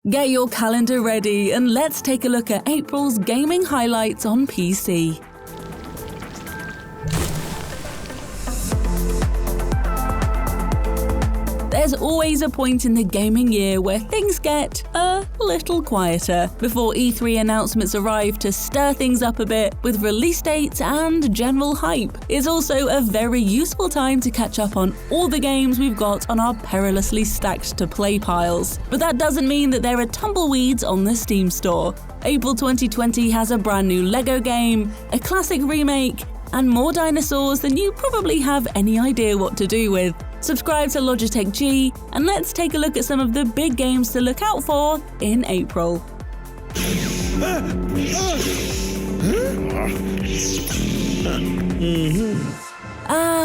Get your calendar ready and let's take a look at April's gaming highlights on PC. There's always a point in the gaming year where things get a little quieter before E3 announcements arrive to stir things up a bit with release dates and general hype. It's also a very useful time to catch up on all the games we've got on our perilously stacked to play piles. But that doesn't mean that there are tumbleweeds on the Steam store. April 2020 has a brand new LEGO game, a classic remake, and more dinosaurs than you probably have any idea what to do with. Subscribe to Logitech G and let's take a look at some of the big games to look out for in April.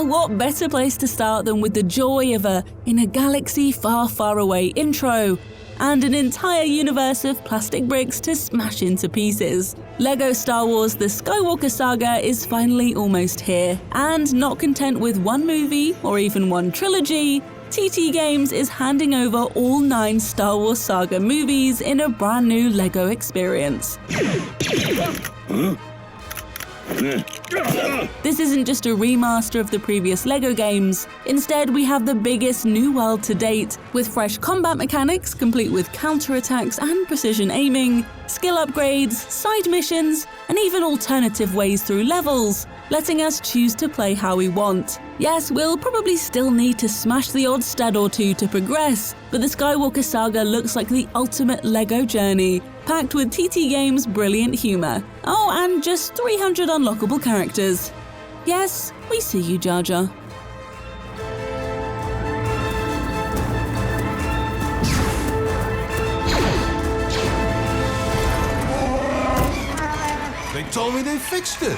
What better place to start than with the joy of a "In a Galaxy Far, Far Away" intro and an entire universe of plastic bricks to smash into pieces. LEGO Star Wars The Skywalker Saga is finally almost here, and not content with one movie or even one trilogy, TT Games is handing over all 9 Star Wars Saga movies in a brand new LEGO experience. This isn't just a remaster of the previous LEGO games. Instead, we have the biggest new world to date, with fresh combat mechanics complete with counterattacks and precision aiming, skill upgrades, side missions, and even alternative ways through levels, letting us choose to play how we want. Yes, we'll probably still need to smash the odd stud or two to progress, but the Skywalker Saga looks like the ultimate LEGO journey, packed with TT Games' brilliant humour. Oh, and just 300 unlockable characters. Yes, we see you, Jar Jar. They told me they fixed it.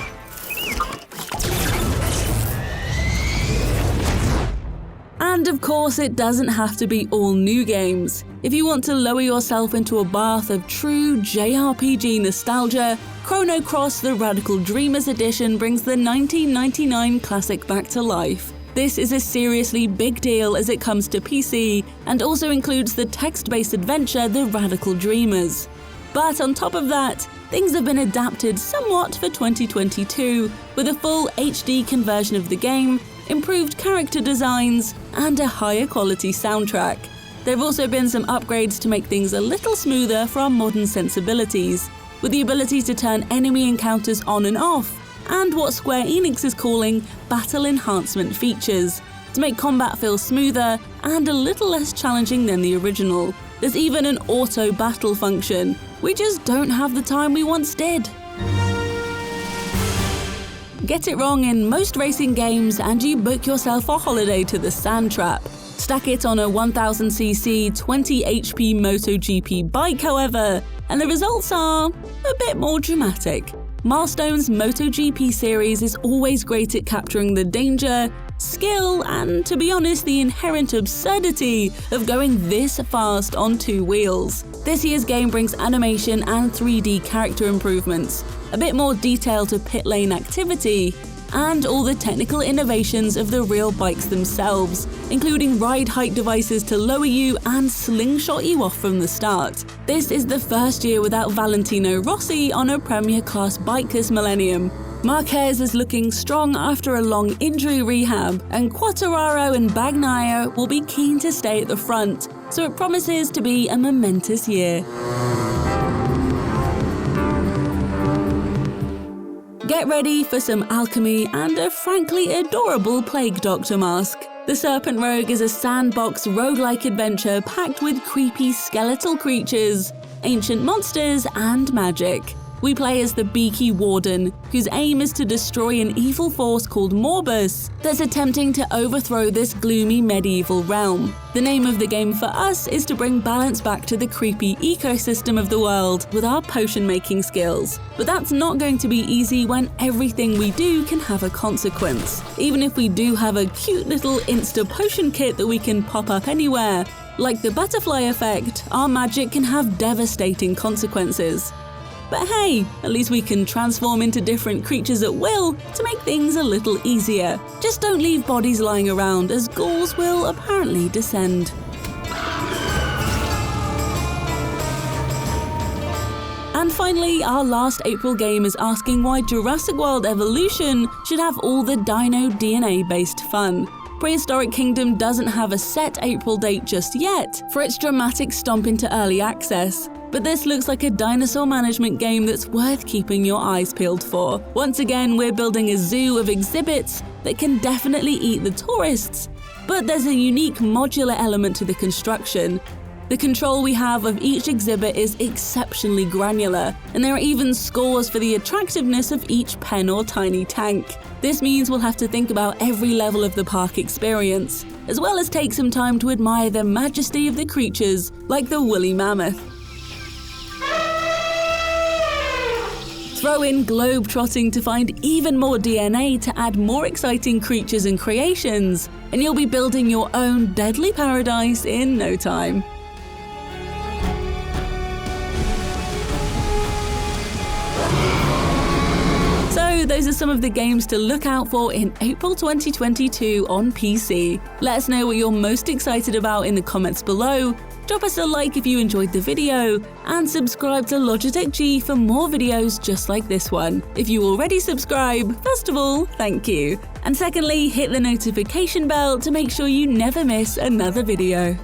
And of course, it doesn't have to be all new games. If you want to lower yourself into a bath of true JRPG nostalgia, Chrono Cross The Radical Dreamers Edition brings the 1999 classic back to life. This is a seriously big deal as it comes to PC, and also includes the text-based adventure The Radical Dreamers. But on top of that, things have been adapted somewhat for 2022, with a full HD conversion of the game, improved character designs, and a higher quality soundtrack. There have also been some upgrades to make things a little smoother for our modern sensibilities, with the ability to turn enemy encounters on and off, and what Square Enix is calling battle enhancement features, to make combat feel smoother and a little less challenging than the original. There's even an auto battle function. We just don't have the time we once did. Get it wrong in most racing games and you book yourself a holiday to the sand trap. Stack it on a 1000cc 20 HP Moto GP bike, however, and the results are a bit more dramatic. Milestone's Moto GP series is always great at capturing the danger, skill, and, to be honest, the inherent absurdity of going this fast on 2 wheels. This year's game brings animation and 3D character improvements, a bit more detail to pit lane activity, and all the technical innovations of the real bikes themselves, including ride height devices to lower you and slingshot you off from the start. This is the first year without Valentino Rossi on a Premier Class bike this millennium. Marquez is looking strong after a long injury rehab, and Quartararo and Bagnaia will be keen to stay at the front, so it promises to be a momentous year. Get ready for some alchemy and a frankly adorable Plague Doctor mask. The Serpent Rogue is a sandbox roguelike adventure packed with creepy skeletal creatures, ancient monsters, and magic. We play as the Beaky Warden, whose aim is to destroy an evil force called Morbus that's attempting to overthrow this gloomy medieval realm. The name of the game for us is to bring balance back to the creepy ecosystem of the world with our potion-making skills. But that's not going to be easy when everything we do can have a consequence. Even if we do have a cute little insta-potion kit that we can pop up anywhere, like the butterfly effect, our magic can have devastating consequences. But hey, at least we can transform into different creatures at will to make things a little easier. Just don't leave bodies lying around, as ghouls will apparently descend. Finally, our last April game is asking why Jurassic World Evolution should have all the dino DNA-based fun. Prehistoric Kingdom doesn't have a set April date just yet for its dramatic stomp into early access, but this looks like a dinosaur management game that's worth keeping your eyes peeled for. Once again, we're building a zoo of exhibits that can definitely eat the tourists, but there's a unique modular element to the construction. The control we have of each exhibit is exceptionally granular, and there are even scores for the attractiveness of each pen or tiny tank. This means we'll have to think about every level of the park experience, as well as take some time to admire the majesty of the creatures like the woolly mammoth. Throw in globe-trotting to find even more DNA to add more exciting creatures and creations, and you'll be building your own deadly paradise in no time. So those are some of the games to look out for in April 2022 on PC. Let us know what you're most excited about in the comments below. Drop us a like if you enjoyed the video, and subscribe to Logitech G for more videos just like this one. If you already subscribe, first of all, thank you. And secondly, hit the notification bell to make sure you never miss another video.